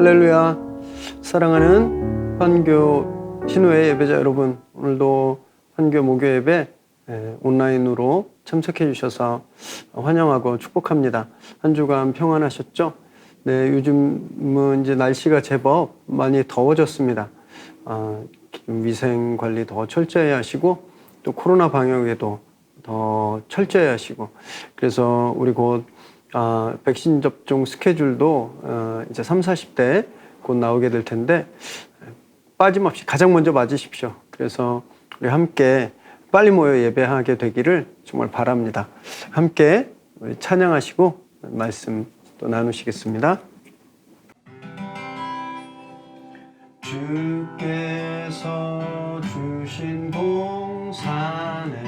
할렐루야. 사랑하는 환교 신우회 예배자 여러분, 오늘도 환교 목요 예배 온라인으로 참석해 주셔서 환영하고 축복합니다. 한 주간 평안하셨죠? 네, 요즘은 이제 날씨가 제법 많이 더워졌습니다. 위생 관리 더 철저히 하시고 또 코로나 방역에도 더 철저히 하시고, 그래서 우리 곧 백신 접종 스케줄도 이제 30, 40대 곧 나오게 될 텐데 빠짐없이 가장 먼저 맞으십시오. 그래서 우리 함께 빨리 모여 예배하게 되기를 정말 바랍니다. 함께 우리 찬양하시고 말씀 또 나누시겠습니다. 주께서 주신 동산에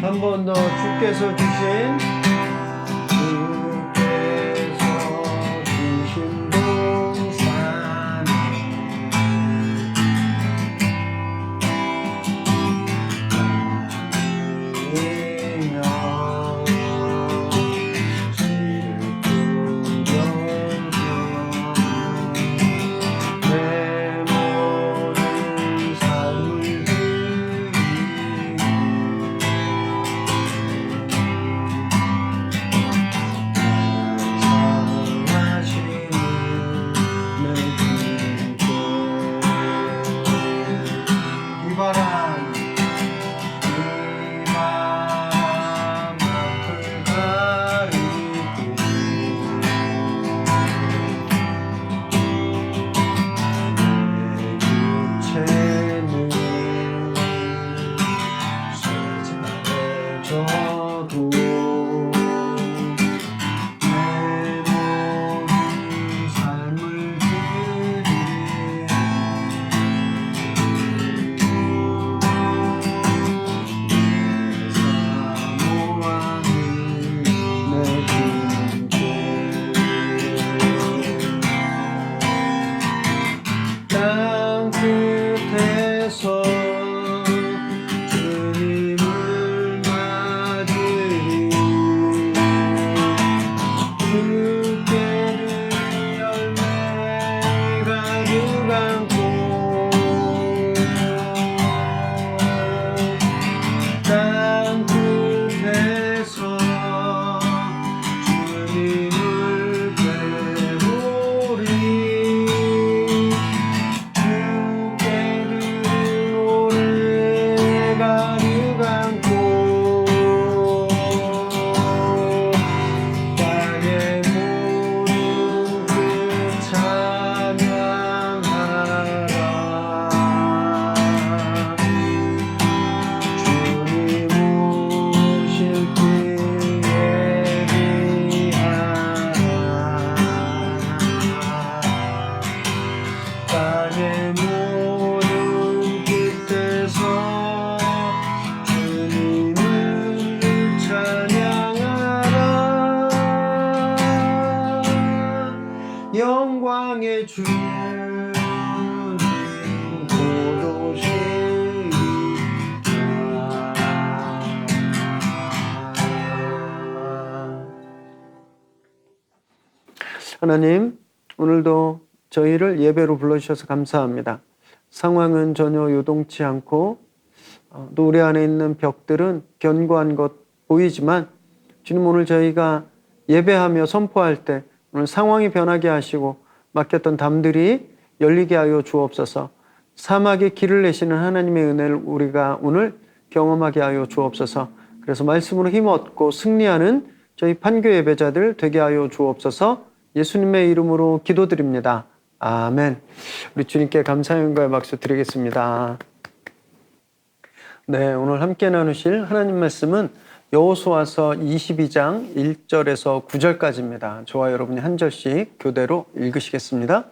한 번 더 주께서 주신 동산에 주님 하나님, 오늘도 저희를 예배로 불러주셔서 감사합니다. 상황은 전혀 요동치 않고 또 우리 안에 있는 벽들은 견고한 것 보이지만 주님, 오늘 저희가 예배하며 선포할 때 오늘 상황이 변하게 하시고 막혔던 담들이 열리게 하여 주옵소서. 사막에 길을 내시는 하나님의 은혜를 우리가 오늘 경험하게 하여 주옵소서. 그래서 말씀으로 힘 얻고 승리하는 저희 판교 예배자들 되게 하여 주옵소서. 예수님의 이름으로 기도드립니다. 아멘. 우리 주님께 감사의 영광의 박수 드리겠습니다. 네, 오늘 함께 나누실 하나님 말씀은 여호수아서 22장 1절에서 9절까지입니다. 저와 여러분이 한 절씩 교대로 읽으시겠습니다.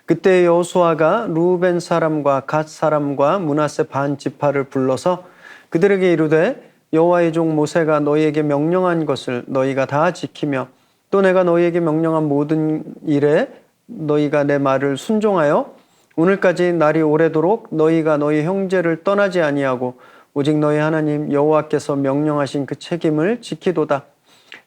그때 여호수아가 루벤 사람과 갓 사람과 므낫세 반 지파를 불러서 그들에게 이르되 여호와의 종 모세가 너희에게 명령한 것을 너희가 다 지키며 또 내가 너희에게 명령한 모든 일에 너희가 내 말을 순종하여 오늘까지 날이 오래도록 너희가 너희 형제를 떠나지 아니하고 오직 너희 하나님 여호와께서 명령하신 그 책임을 지키도다.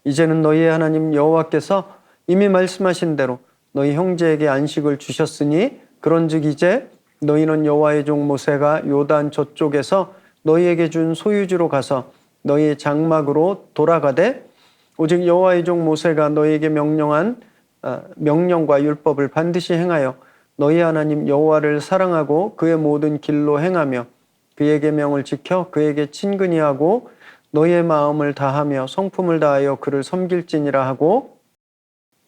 이제는 너희의 하나님 여호와께서 이미 말씀하신 대로 너희 형제에게 안식을 주셨으니 그런즉 이제 너희는 여호와의 종 모세가 요단 저쪽에서 너희에게 준 소유지로 가서 너희의 장막으로 돌아가되 오직 여호와의 종 모세가 너희에게 명령한 명령과 율법을 반드시 행하여 너희 하나님 여호와를 사랑하고 그의 모든 길로 행하며 그의 계명을 지켜 그에게 친근히 하고 너희의 마음을 다하며 성품을 다하여 그를 섬길지니라 하고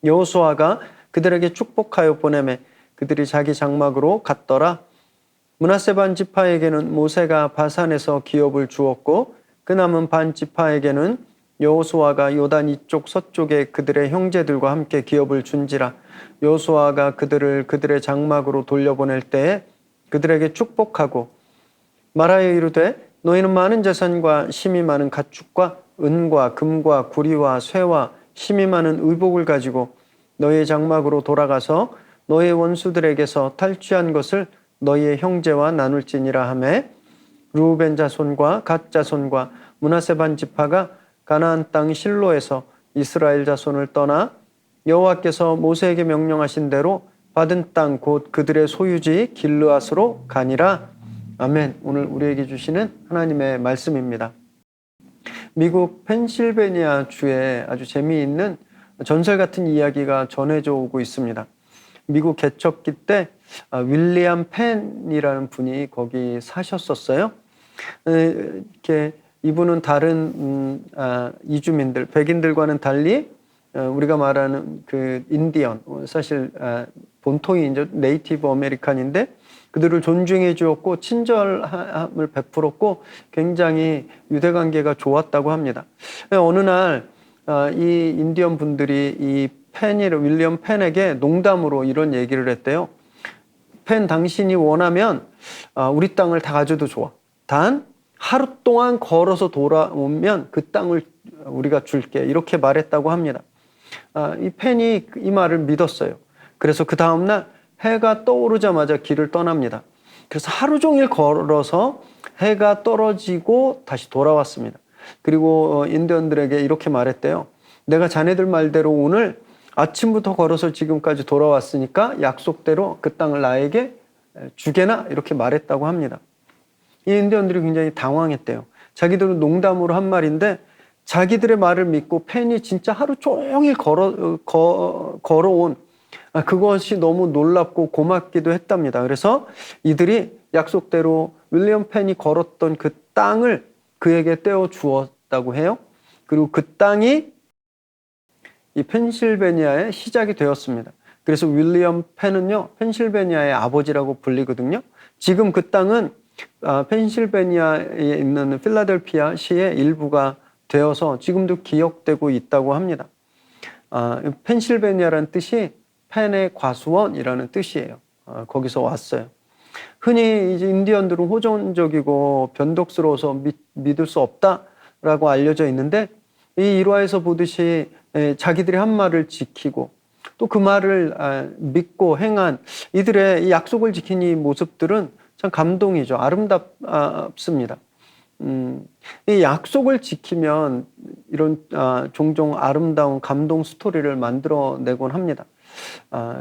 여호수아가 그들에게 축복하여 보내매 그들이 자기 장막으로 갔더라. 므낫세 반 지파에게는 모세가 바산에서 기업을 주었고 그 남은 반 지파에게는 여호수아가 요단 이쪽 서쪽에 그들의 형제들과 함께 기업을 준지라. 여호수아가 그들을 그들의 장막으로 돌려보낼 때에 그들에게 축복하고 말하여 이르되 너희는 많은 재산과 심이 많은 가축과 은과 금과 구리와 쇠와 심이 많은 의복을 가지고 너희의 장막으로 돌아가서 너희의 원수들에게서 탈취한 것을 너희의 형제와 나눌지니라 하매 르우벤 자손과 갓 자손과 므낫세 반 지파가 가나안 땅 실로에서 이스라엘 자손을 떠나 여호와께서 모세에게 명령하신 대로 받은 땅 곧 그들의 소유지 길르앗으로 가니라. 아멘. 오늘 우리에게 주시는 하나님의 말씀입니다. 미국 펜실베니아 주에 아주 재미있는 전설 같은 이야기가 전해져 오고 있습니다. 미국 개척기 때 윌리엄 펜이라는 분이 거기 사셨었어요. 이렇게 이분은 다른 이주민들, 백인들과는 달리 우리가 말하는 그 인디언, 사실 본토이 이제 네이티브 아메리칸인데 그들을 존중해 주었고 친절함을 베풀었고 굉장히 유대 관계가 좋았다고 합니다. 어느 날 이 인디언 분들이 이 윌리엄 펜에게 농담으로 이런 얘기를 했대요. 펜, 당신이 원하면 우리 땅을 다 가져도 좋아. 단 하루 동안 걸어서 돌아오면 그 땅을 우리가 줄게. 이렇게 말했다고 합니다. 이 펜이 이 말을 믿었어요. 그래서 그 다음날 해가 떠오르자마자 길을 떠납니다. 그래서 하루 종일 걸어서 해가 떨어지고 다시 돌아왔습니다. 그리고 인디언들에게 이렇게 말했대요. 내가 자네들 말대로 오늘 아침부터 걸어서 지금까지 돌아왔으니까 약속대로 그 땅을 나에게 주게나 이렇게 말했다고 합니다. 이 인디언들이 굉장히 당황했대요. 자기들은 농담으로 한 말인데 자기들의 말을 믿고 펜이 진짜 하루 종일 걸어온 그것이 너무 놀랍고 고맙기도 했답니다. 그래서 이들이 약속대로 윌리엄 펜이 걸었던 그 땅을 그에게 떼어 주었다고 해요. 그리고 그 땅이 이 펜실베니아의 시작이 되었습니다. 그래서 윌리엄 펜은요, 펜실베니아의 아버지라고 불리거든요. 지금 그 땅은 펜실베니아에 있는 필라델피아 시의 일부가 되어서 지금도 기억되고 있다고 합니다. 펜실베니아라는 뜻이 펜의 과수원이라는 뜻이에요. 거기서 왔어요. 흔히 이제 인디언들은 호전적이고 변덕스러워서 믿을 수 없다라고 알려져 있는데 이 일화에서 보듯이 자기들이 한 말을 지키고 또 그 말을 믿고 행한 이들의 이 약속을 지킨 이 모습들은 참 감동이죠. 아름답습니다. 이 약속을 지키면 이런 종종 아름다운 감동 스토리를 만들어내곤 합니다.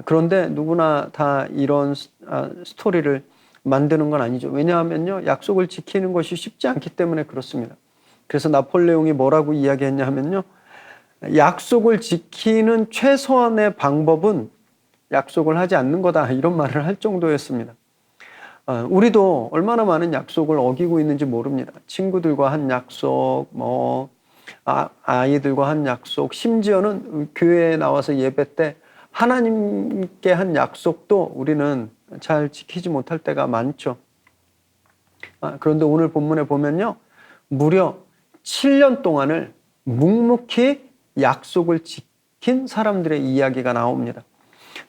그런데 누구나 다 이런 스토리를 만드는 건 아니죠. 왜냐하면요, 약속을 지키는 것이 쉽지 않기 때문에 그렇습니다. 그래서 나폴레옹이 뭐라고 이야기했냐 하면요, 약속을 지키는 최소한의 방법은 약속을 하지 않는 거다, 이런 말을 할 정도였습니다. 우리도 얼마나 많은 약속을 어기고 있는지 모릅니다. 친구들과 한 약속, 아이들과 한 약속, 심지어는 교회에 나와서 예배 때 하나님께 한 약속도 우리는 잘 지키지 못할 때가 많죠. 그런데 오늘 본문에 보면요, 무려 7년 동안을 묵묵히 약속을 지킨 사람들의 이야기가 나옵니다.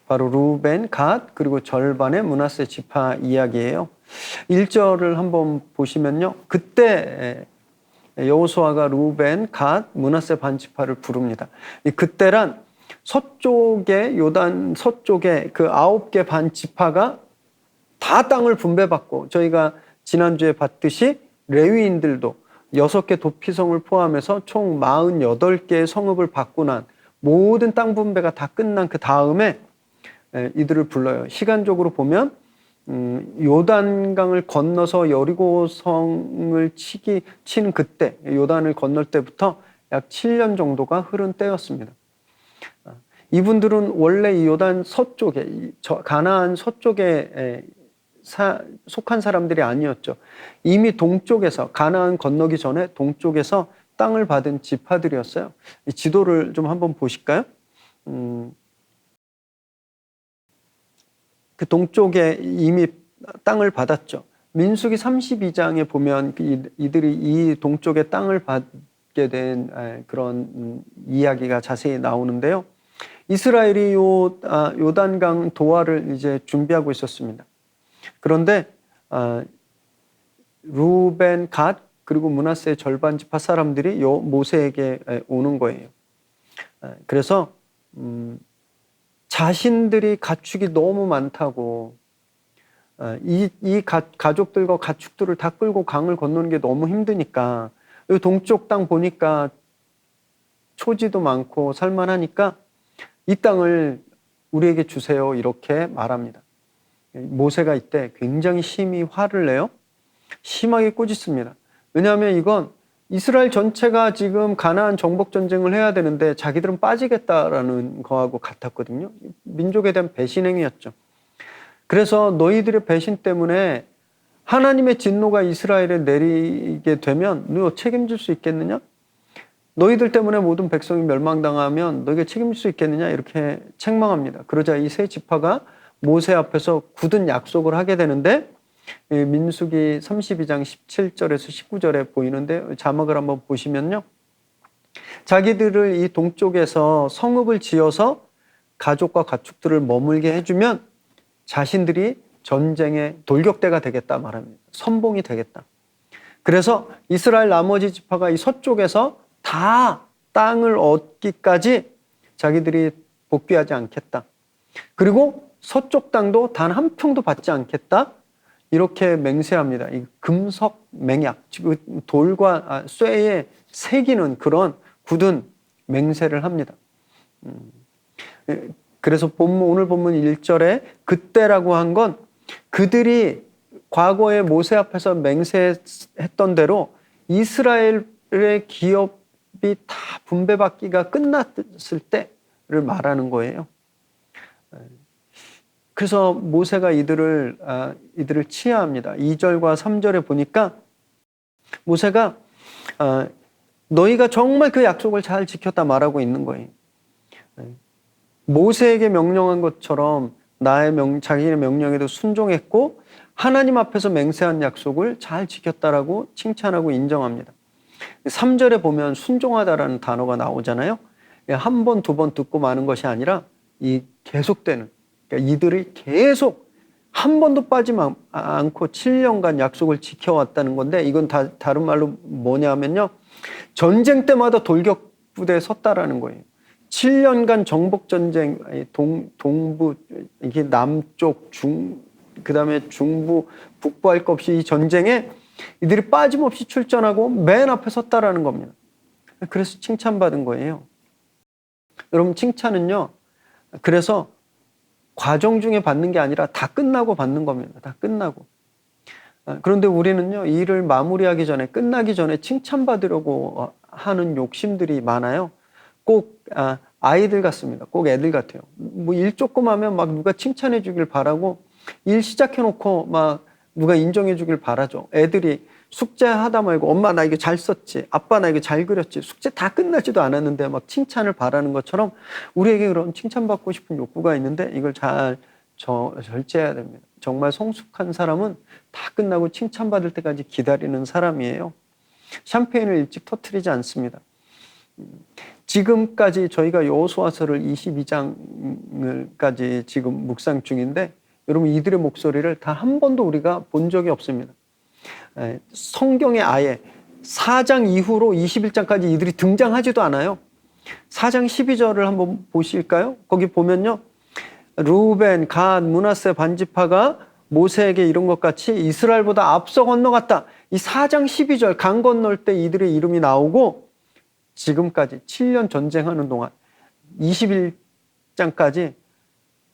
바로 루벤, 갓, 그리고 절반의 므낫세 지파 이야기예요. 1절을 한번 보시면요, 그때 여호수아가 루벤, 갓, 므낫세 반 지파를 부릅니다. 이 그때란 서쪽에, 요단 서쪽에 그 9개 반 지파가 다 땅을 분배받고, 저희가 지난주에 봤듯이 레위인들도 6개 도피성을 포함해서 총 48개의 성읍을 받고 난 모든 땅 분배가 다 끝난 그 다음에 이들을 불러요. 시간적으로 보면 요단강을 건너서 여리고성을 치는 그때, 요단을 건널 때부터 약 7년 정도가 흐른 때였습니다. 이분들은 원래 이 요단 서쪽에, 가나안 서쪽에 속한 사람들이 아니었죠. 이미 동쪽에서, 가나안 건너기 전에 동쪽에서 땅을 받은 지파들이었어요. 이 지도를 좀 한번 보실까요? 그 동쪽에 이미 땅을 받았죠. 민수기 32장에 보면 이들이 이 동쪽에 땅을 받게 된 그런 이야기가 자세히 나오는데요. 이스라엘이 요단강 도하를 이제 준비하고 있었습니다. 그런데 루벤, 갓, 그리고 므낫세의 절반 지파 사람들이 모세에게 오는 거예요. 그래서 자신들이 가축이 너무 많다고, 이 가족들과 가축들을 다 끌고 강을 건너는 게 너무 힘드니까, 여기 동쪽 땅 보니까 초지도 많고 살만하니까 이 땅을 우리에게 주세요, 이렇게 말합니다. 모세가 이때 굉장히 심히 화를 내요. 심하게 꾸짖습니다. 왜냐하면 이건 이스라엘 전체가 지금 가나안 정복 전쟁을 해야 되는데 자기들은 빠지겠다라는 거하고 같았거든요. 민족에 대한 배신행위였죠. 그래서 너희들의 배신 때문에 하나님의 진노가 이스라엘에 내리게 되면 너 책임질 수 있겠느냐? 너희들 때문에 모든 백성이 멸망당하면 너희가 책임질 수 있겠느냐? 이렇게 책망합니다. 그러자 이 세 지파가 모세 앞에서 굳은 약속을 하게 되는데, 민수기 32장 17절에서 19절에 보이는데, 자막을 한번 보시면요, 자기들을 이 동쪽에서 성읍을 지어서 가족과 가축들을 머물게 해주면 자신들이 전쟁의 돌격대가 되겠다 말합니다. 선봉이 되겠다. 그래서 이스라엘 나머지 지파가 이 서쪽에서 다 땅을 얻기까지 자기들이 복귀하지 않겠다. 그리고 서쪽 땅도 단 한 평도 받지 않겠다. 이렇게 맹세합니다. 이 금석 맹약, 즉 돌과 쇠에 새기는 그런 굳은 맹세를 합니다. 그래서 오늘 본문 1절에 그때라고 한 건 그들이 과거에 모세 앞에서 맹세했던 대로 이스라엘의 기업이 다 분배받기가 끝났을 때를 말하는 거예요. 그래서 모세가 이들을 치하합니다. 2절과 3절에 보니까 모세가 너희가 정말 그 약속을 잘 지켰다 말하고 있는 거예요. 모세에게 명령한 것처럼 자기의 명령에도 순종했고 하나님 앞에서 맹세한 약속을 잘 지켰다라고 칭찬하고 인정합니다. 3절에 보면 순종하다라는 단어가 나오잖아요. 한 번, 두 번 듣고 마는 것이 아니라 이 계속되는, 그러니까 이들이 계속 한 번도 빠지지 않고 7년간 약속을 지켜왔다는 건데, 이건 다른 말로 뭐냐면요, 전쟁 때마다 돌격 부대에 섰다라는 거예요. 7년간 정복 전쟁, 동부, 이게 남쪽, 그다음에 중부, 북부 할 것 없이 이 전쟁에 이들이 빠짐없이 출전하고 맨 앞에 섰다라는 겁니다. 그래서 칭찬받은 거예요. 여러분, 칭찬은요, 그래서 과정 중에 받는 게 아니라 다 끝나고 받는 겁니다. 다 끝나고. 그런데 우리는요, 이 일을 마무리하기 전에, 끝나기 전에 칭찬받으려고 하는 욕심들이 많아요. 꼭 아이들 같습니다. 꼭 애들 같아요. 뭐 일 조금 하면 막 누가 칭찬해 주길 바라고, 일 시작해 놓고 막 누가 인정해 주길 바라죠. 애들이 숙제하다 말고 엄마 나 이거 잘 썼지, 아빠 나 이거 잘 그렸지, 숙제 다 끝나지도 않았는데 막 칭찬을 바라는 것처럼 우리에게 그런 칭찬받고 싶은 욕구가 있는데 이걸 잘 절제해야 됩니다. 정말 성숙한 사람은 다 끝나고 칭찬받을 때까지 기다리는 사람이에요. 샴페인을 일찍 터뜨리지 않습니다. 지금까지 저희가 여호수아서를 22장을까지 지금 묵상 중인데 여러분, 이들의 목소리를 단 한 번도 우리가 본 적이 없습니다. 성경에 아예 4장 이후로 21장까지 이들이 등장하지도 않아요. 4장 12절을 한번 보실까요? 거기 보면요, 루벤, 갓, 므낫세 반지파가 모세에게 이룬 것 같이 이스라엘보다 앞서 건너갔다. 이 4장 12절 강 건널 때 이들의 이름이 나오고 지금까지 7년 전쟁하는 동안 21장까지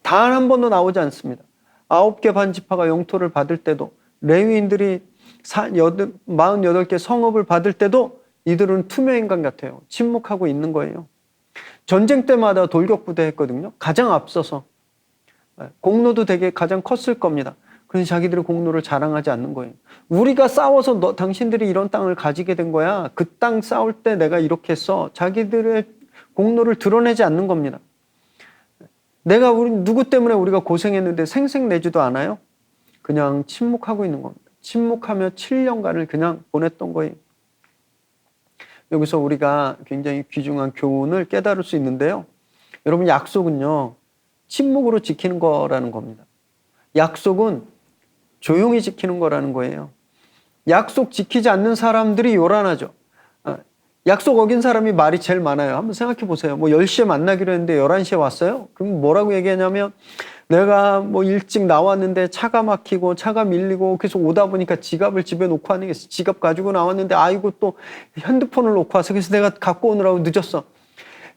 단 한 번도 나오지 않습니다. 9개 반지파가 영토를 받을 때도, 레위인들이 48개 성읍을 받을 때도 이들은 투명인간 같아요. 침묵하고 있는 거예요. 전쟁 때마다 돌격부대 했거든요. 가장 앞서서. 공로도 되게 가장 컸을 겁니다. 그런데 자기들의 공로를 자랑하지 않는 거예요. 우리가 싸워서 당신들이 이런 땅을 가지게 된 거야. 그 땅 싸울 때 내가 이렇게 했어. 자기들의 공로를 드러내지 않는 겁니다. 우리 누구 때문에 우리가 고생했는데 생색내지도 않아요. 그냥 침묵하고 있는 겁니다. 침묵하며 7년간을 그냥 보냈던 거예요. 여기서 우리가 굉장히 귀중한 교훈을 깨달을 수 있는데요. 여러분, 약속은요, 침묵으로 지키는 거라는 겁니다. 약속은 조용히 지키는 거라는 거예요. 약속 지키지 않는 사람들이 요란하죠. 약속 어긴 사람이 말이 제일 많아요. 한번 생각해 보세요. 뭐 10시에 만나기로 했는데 11시에 왔어요? 그럼 뭐라고 얘기하냐면, 내가 뭐 일찍 나왔는데 차가 막히고 차가 밀리고 그래서 오다 보니까 지갑을 집에 놓고 하는 게, 지갑 가지고 나왔는데 아이고 또 핸드폰을 놓고 와서 그래서 내가 갖고 오느라고 늦었어.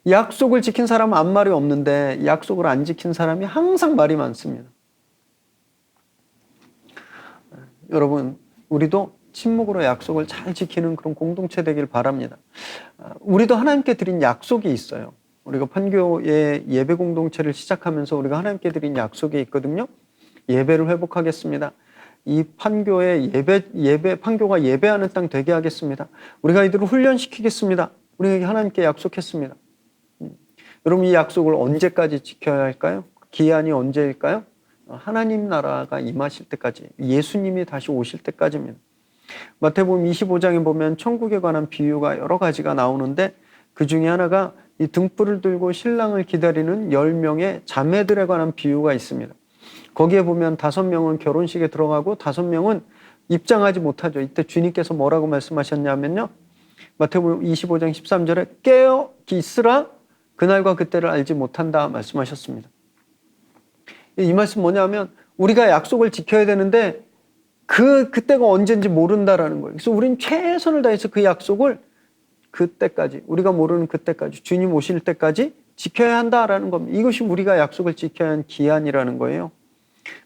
약속을 지킨 사람은 아무 말이 없는데 약속을 안 지킨 사람이 항상 말이 많습니다. 여러분, 우리도 침묵으로 약속을 잘 지키는 그런 공동체 되길 바랍니다. 우리도 하나님께 드린 약속이 있어요. 우리가 판교의 예배 공동체를 시작하면서 우리가 하나님께 드린 약속이 있거든요. 예배를 회복하겠습니다. 이 판교의 판교가 예배하는 땅 되게 하겠습니다. 우리가 이들을 훈련시키겠습니다. 우리가 하나님께 약속했습니다. 여러분, 이 약속을 언제까지 지켜야 할까요? 기한이 언제일까요? 하나님 나라가 임하실 때까지, 예수님이 다시 오실 때까지입니다. 마태복음 25장에 보면 천국에 관한 비유가 여러 가지가 나오는데 그 중에 하나가 이 등불을 들고 신랑을 기다리는 10명의 자매들에 관한 비유가 있습니다. 거기에 보면 5명은 결혼식에 들어가고 5명은 입장하지 못하죠. 이때 주님께서 뭐라고 말씀하셨냐면요, 마태복음 25장 13절에 깨어 있으라 그날과 그때를 알지 못한다 말씀하셨습니다. 이 말씀 뭐냐면 우리가 약속을 지켜야 되는데 그때가 언제인지 모른다라는 거예요. 그래서 우리는 최선을 다해서 그 약속을 그때까지, 우리가 모르는 그때까지, 주님 오실 때까지 지켜야 한다라는 겁니다. 이것이 우리가 약속을 지켜야 하는 기한이라는 거예요.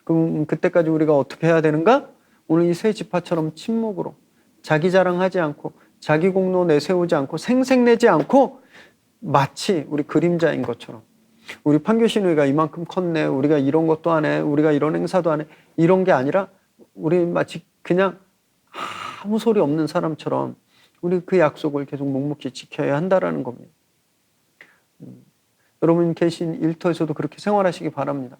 그럼 그때까지 우리가 어떻게 해야 되는가? 오늘 이 세 지파처럼 침묵으로, 자기 자랑하지 않고, 자기 공로 내세우지 않고, 생색내지 않고, 마치 우리 그림자인 것처럼, 우리 판교신의가 이만큼 컸네, 우리가 이런 것도 안 해, 우리가 이런 행사도 안 해, 이런 게 아니라 우리 마치 그냥 아무 소리 없는 사람처럼 우리 그 약속을 계속 묵묵히 지켜야 한다라는 겁니다. 여러분 계신 일터에서도 그렇게 생활하시기 바랍니다.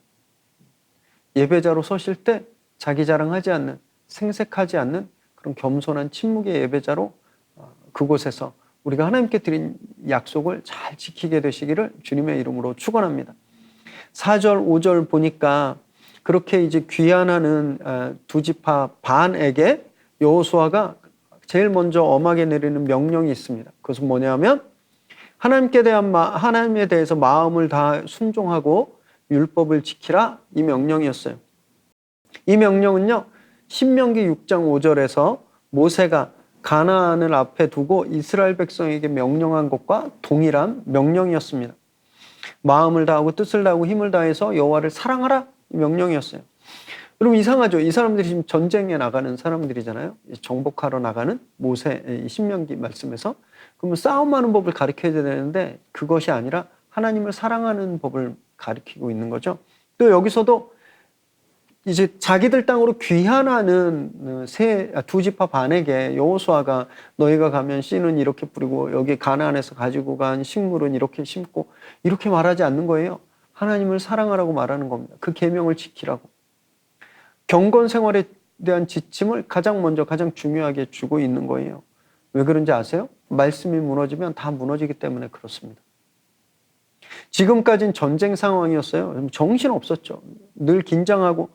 예배자로 서실 때 자기 자랑하지 않는, 생색하지 않는 그런 겸손한 침묵의 예배자로 그곳에서 우리가 하나님께 드린 약속을 잘 지키게 되시기를 주님의 이름으로 축원합니다. 4절, 5절 보니까 그렇게 이제 귀환하는 두 지파 반에게 여호수아가 제일 먼저 엄하게 내리는 명령이 있습니다. 그것은 뭐냐면 하나님에 대해서 마음을 다 순종하고 율법을 지키라, 이 명령이었어요. 이 명령은요, 신명기 6장 5절에서 모세가 가나안을 앞에 두고 이스라엘 백성에게 명령한 것과 동일한 명령이었습니다. 마음을 다하고 뜻을 다하고 힘을 다해서 여호와를 사랑하라, 이 명령이었어요. 여러분, 이상하죠? 이 사람들이 지금 전쟁에 나가는 사람들이잖아요. 정복하러 나가는 모세 신명기 말씀에서. 그러면 싸움하는 법을 가르쳐야 되는데 그것이 아니라 하나님을 사랑하는 법을 가르치고 있는 거죠. 또 여기서도 이제 자기들 땅으로 귀환하는 두 지파 반에게 여호수아가 너희가 가면 씨는 이렇게 뿌리고 여기 가나안에서 가지고 간 식물은 이렇게 심고, 이렇게 말하지 않는 거예요. 하나님을 사랑하라고 말하는 겁니다. 그 계명을 지키라고. 경건 생활에 대한 지침을 가장 먼저 가장 중요하게 주고 있는 거예요. 왜 그런지 아세요? 말씀이 무너지면 다 무너지기 때문에 그렇습니다. 지금까지는 전쟁 상황이었어요. 정신 없었죠. 늘 긴장하고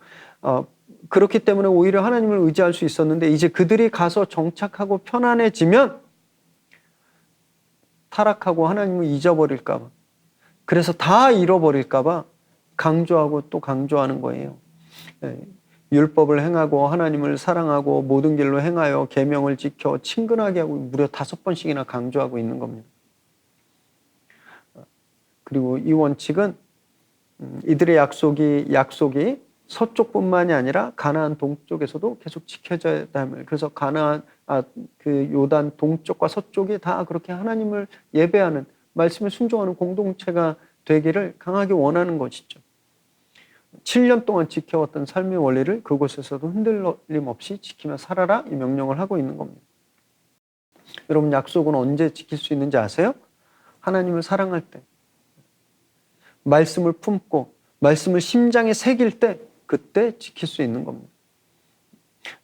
그렇기 때문에 오히려 하나님을 의지할 수 있었는데, 이제 그들이 가서 정착하고 편안해지면 타락하고 하나님을 잊어버릴까 봐, 그래서 다 잃어버릴까 봐 강조하고 또 강조하는 거예요. 율법을 행하고 하나님을 사랑하고 모든 길로 행하여 계명을 지켜 친근하게 하고 무려 5번씩이나 강조하고 있는 겁니다. 그리고 이 원칙은 이들의 약속이 서쪽뿐만이 아니라 가나안 동쪽에서도 계속 지켜져야 합니다. 그래서 그 요단 동쪽과 서쪽이 다 그렇게 하나님을 예배하는, 말씀을 순종하는 공동체가 되기를 강하게 원하는 것이죠. 7년 동안 지켜왔던 삶의 원리를 그곳에서도 흔들림 없이 지키며 살아라, 이 명령을 하고 있는 겁니다. 여러분, 약속은 언제 지킬 수 있는지 아세요? 하나님을 사랑할 때, 말씀을 품고 말씀을 심장에 새길 때, 그때 지킬 수 있는 겁니다.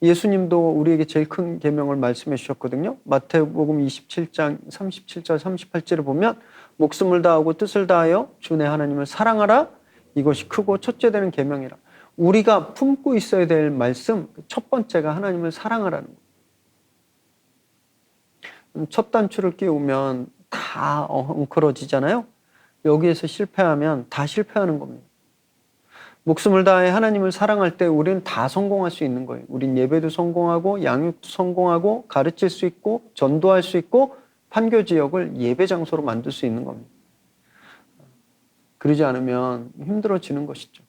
예수님도 우리에게 제일 큰 계명을 말씀해 주셨거든요. 마태복음 27장 37절 38절을 보면 목숨을 다하고 뜻을 다하여 주 내 하나님을 사랑하라, 이것이 크고 첫째 되는 계명이라. 우리가 품고 있어야 될 말씀, 첫 번째가 하나님을 사랑하라는 거예요. 첫 단추를 끼우면 다 엉클어지잖아요. 여기에서 실패하면 다 실패하는 겁니다. 목숨을 다해 하나님을 사랑할 때 우리는 다 성공할 수 있는 거예요. 우린 예배도 성공하고 양육도 성공하고 가르칠 수 있고 전도할 수 있고 판교 지역을 예배 장소로 만들 수 있는 겁니다. 그러지 않으면 힘들어지는 것이죠.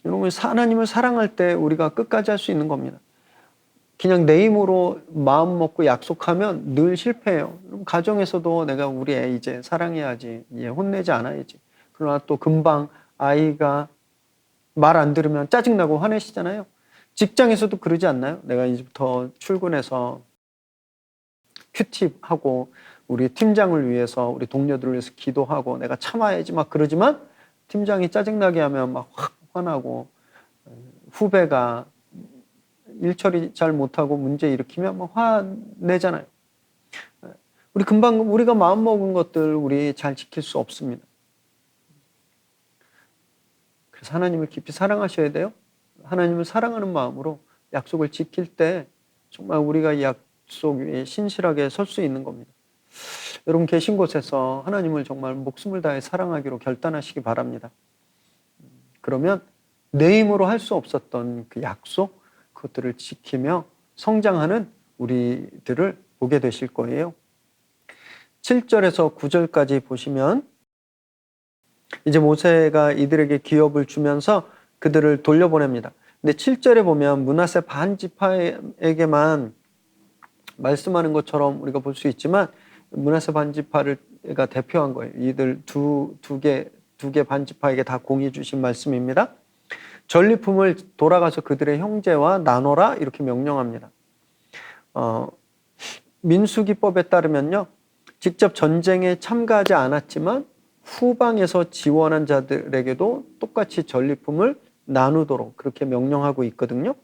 여러분, 하나님을 사랑할 때 우리가 끝까지 할 수 있는 겁니다. 그냥 내 힘으로 마음 먹고 약속하면 늘 실패해요. 가정에서도 내가 우리 애 이제 사랑해야지, 얘 혼내지 않아야지. 그러나 또 금방 아이가 말 안 들으면 짜증나고 화내시잖아요. 직장에서도 그러지 않나요? 내가 이제부터 출근해서 큐티하고 우리 팀장을 위해서, 우리 동료들을 위해서 기도하고 내가 참아야지 막 그러지만 팀장이 짜증나게 하면 막 확 화나고, 후배가 일 처리 잘 못하고 문제 일으키면 막 화내잖아요. 우리가 마음먹은 것들 우리 잘 지킬 수 없습니다. 그래서 하나님을 깊이 사랑하셔야 돼요. 하나님을 사랑하는 마음으로 약속을 지킬 때 정말 우리가 이 약속 위에 신실하게 설 수 있는 겁니다. 여러분, 계신 곳에서 하나님을 정말 목숨을 다해 사랑하기로 결단하시기 바랍니다. 그러면 내 힘으로 할 수 없었던 그 약속, 그것들을 지키며 성장하는 우리들을 보게 되실 거예요. 7절에서 9절까지 보시면 이제 모세가 이들에게 기업을 주면서 그들을 돌려보냅니다. 근데 7절에 보면 므낫세 반지파에게만 말씀하는 것처럼 우리가 볼 수 있지만 므낫세 반지파가 대표한 거예요. 이들 두 개 반지파에게 다 공의 주신 말씀입니다. 전리품을 돌아가서 그들의 형제와 나눠라, 이렇게 명령합니다. 민수기법에 따르면요, 직접 전쟁에 참가하지 않았지만 후방에서 지원한 자들에게도 똑같이 전리품을 나누도록 그렇게 명령하고 있거든요.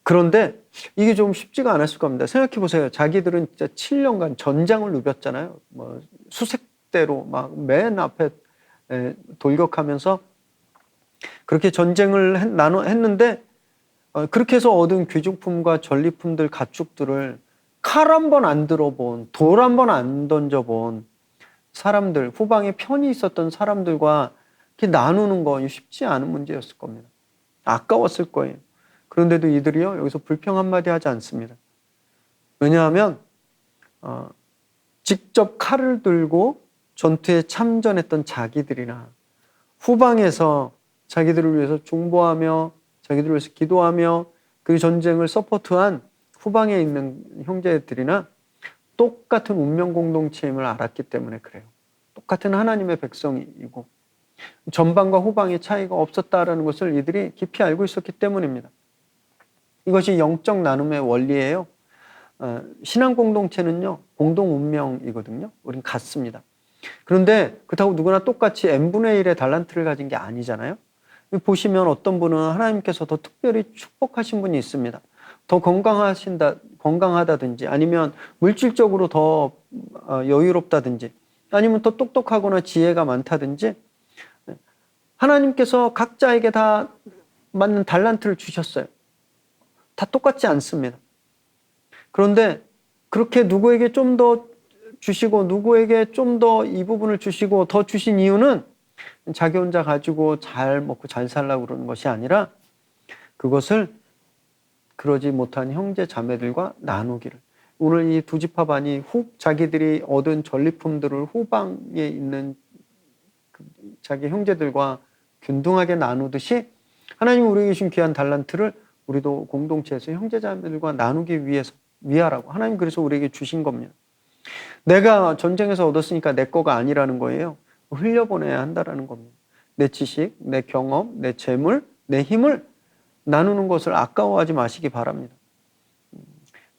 그런데 이게 좀 쉽지가 않았을 겁니다. 생각해 보세요. 자기들은 진짜 7년간 전장을 누볐잖아요. 수색대로 막 맨 앞에 돌격하면서 그렇게 전쟁을 했는데 그렇게 해서 얻은 귀중품과 전리품들, 가축들을 칼 한 번 안 들어본, 돌 한 번 안 던져본 사람들, 후방에 편히 있었던 사람들과 이렇게 나누는 거 쉽지 않은 문제였을 겁니다. 아까웠을 거예요. 그런데도 이들이요, 여기서 불평 한마디 하지 않습니다. 왜냐하면 직접 칼을 들고 전투에 참전했던 자기들이나 후방에서 자기들을 위해서 중보하며 자기들을 위해서 기도하며 그 전쟁을 서포트한 후방에 있는 형제들이나 똑같은 운명 공동체임을 알았기 때문에 그래요. 똑같은 하나님의 백성이고 전방과 후방의 차이가 없었다라는 것을 이들이 깊이 알고 있었기 때문입니다. 이것이 영적 나눔의 원리예요. 신앙 공동체는요, 공동 운명이거든요. 우린 같습니다. 그런데 그렇다고 누구나 똑같이 n분의 1의 달란트를 가진 게 아니잖아요. 보시면 어떤 분은 하나님께서 더 특별히 축복하신 분이 있습니다. 더 건강하다든지 아니면 물질적으로 더 여유롭다든지 아니면 더 똑똑하거나 지혜가 많다든지 하나님께서 각자에게 다 맞는 달란트를 주셨어요. 다 똑같지 않습니다. 그런데 그렇게 누구에게 좀 더 주시고 누구에게 좀 더 이 부분을 주시고 더 주신 이유는 자기 혼자 가지고 잘 먹고 잘 살라고 그러는 것이 아니라 그것을 그러지 못한 형제 자매들과 나누기를. 오늘 이 두 지파반이 자기들이 얻은 전리품들을 후방에 있는 자기 형제들과 균등하게 나누듯이 하나님이 우리에게 주신 귀한 달란트를 우리도 공동체에서 형제 자매들과 나누기 위하라고 하나님 그래서 우리에게 주신 겁니다. 내가 전쟁에서 얻었으니까 내 거가 아니라는 거예요. 흘려보내야 한다라는 겁니다. 내 지식, 내 경험, 내 재물, 내 힘을 나누는 것을 아까워하지 마시기 바랍니다.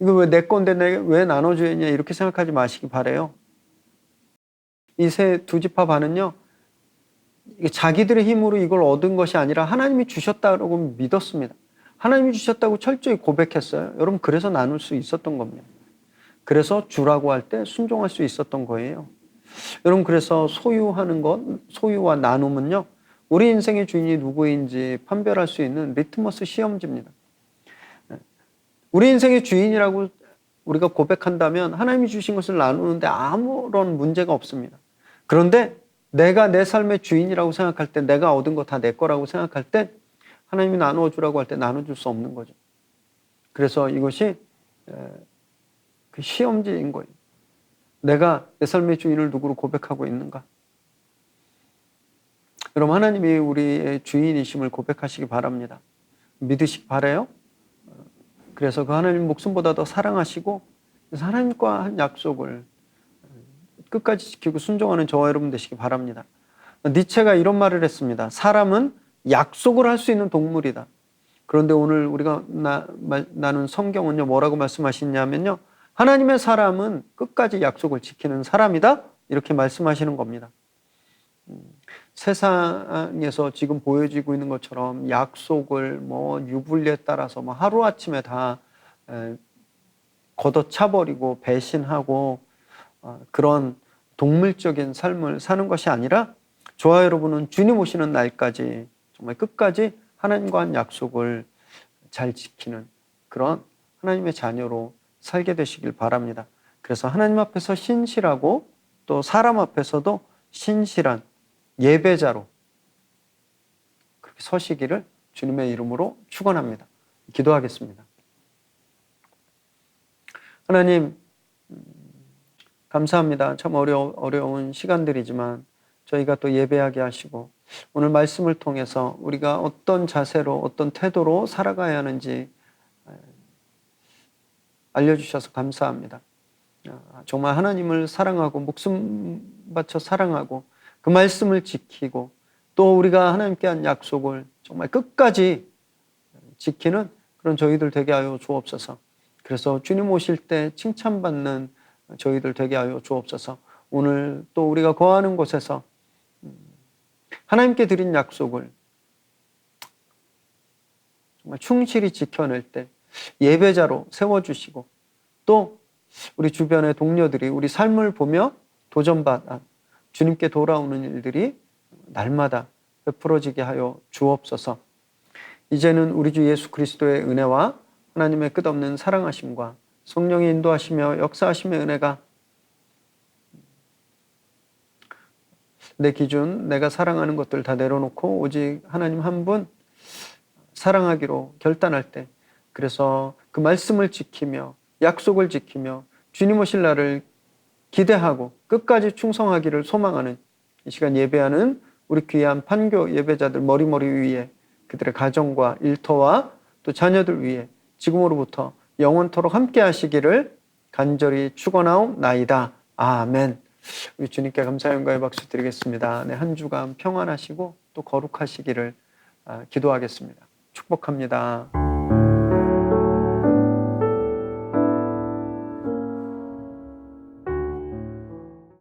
이거 왜 내 건데 왜 나눠줘야냐 이렇게 생각하지 마시기 바래요. 이 두 지파 반은요, 자기들의 힘으로 이걸 얻은 것이 아니라 하나님이 주셨다고 믿었습니다. 하나님이 주셨다고 철저히 고백했어요. 여러분 그래서 나눌 수 있었던 겁니다. 그래서 주라고 할 때 순종할 수 있었던 거예요. 여러분 그래서 소유하는 것, 소유와 나눔은요, 우리 인생의 주인이 누구인지 판별할 수 있는 리트머스 시험지입니다. 우리 인생의 주인이라고 우리가 고백한다면 하나님이 주신 것을 나누는데 아무런 문제가 없습니다. 그런데 내가 내 삶의 주인이라고 생각할 때, 내가 얻은 거 다 내 거라고 생각할 때 하나님이 나누어주라고 할 때 나눠줄 수 없는 거죠. 그래서 이것이 그 시험지인 거예요. 내가 내 삶의 주인을 누구로 고백하고 있는가? 여러분 하나님이 우리의 주인이심을 고백하시기 바랍니다. 믿으시기 바라요. 그래서 그 하나님 목숨보다 더 사랑하시고 그래서 하나님과 한 약속을 끝까지 지키고 순종하는 저와 여러분 되시기 바랍니다. 니체가 이런 말을 했습니다. 사람은 약속을 할 수 있는 동물이다. 그런데 오늘 우리가 나눈 성경은요 뭐라고 말씀하시냐면요, 하나님의 사람은 끝까지 약속을 지키는 사람이다 이렇게 말씀하시는 겁니다. 세상에서 지금 보여지고 있는 것처럼 약속을 유불리에 따라서 하루아침에 다 걷어차버리고 배신하고 그런 동물적인 삶을 사는 것이 아니라 저와 여러분은 주님 오시는 날까지 정말 끝까지 하나님과 한 약속을 잘 지키는 그런 하나님의 자녀로 살게 되시길 바랍니다. 그래서 하나님 앞에서 신실하고 또 사람 앞에서도 신실한 예배자로 그렇게 서시기를 주님의 이름으로 축원합니다. 기도하겠습니다. 하나님 감사합니다. 참 어려운 시간들이지만 저희가 또 예배하게 하시고 오늘 말씀을 통해서 우리가 어떤 자세로 어떤 태도로 살아가야 하는지 알려주셔서 감사합니다. 정말 하나님을 사랑하고 목숨 바쳐 사랑하고 그 말씀을 지키고 또 우리가 하나님께 한 약속을 정말 끝까지 지키는 그런 저희들 되게 하여 주옵소서. 그래서 주님 오실 때 칭찬받는 저희들 되게 하여 주옵소서. 오늘 또 우리가 거하는 곳에서 하나님께 드린 약속을 정말 충실히 지켜낼 때 예배자로 세워주시고 또 우리 주변의 동료들이 우리 삶을 보며 도전받아 주님께 돌아오는 일들이 날마다 베풀어지게 하여 주옵소서. 이제는 우리 주 예수 그리스도의 은혜와 하나님의 끝없는 사랑하심과 성령이 인도하시며 역사하시며 은혜가 내 기준, 내가 사랑하는 것들 다 내려놓고 오직 하나님 한 분 사랑하기로 결단할 때, 그래서 그 말씀을 지키며 약속을 지키며 주님 오실 날을 기대하고 끝까지 충성하기를 소망하는 이 시간 예배하는 우리 귀한 판교 예배자들 머리머리 위에 그들의 가정과 일터와 또 자녀들 위에 지금으로부터 영원토록 함께 하시기를 간절히 축원하옵나이다. 아멘. 우리 주님께 감사 영광의 박수 드리겠습니다. 네, 한 주간 평안하시고 또 거룩하시기를 기도하겠습니다. 축복합니다.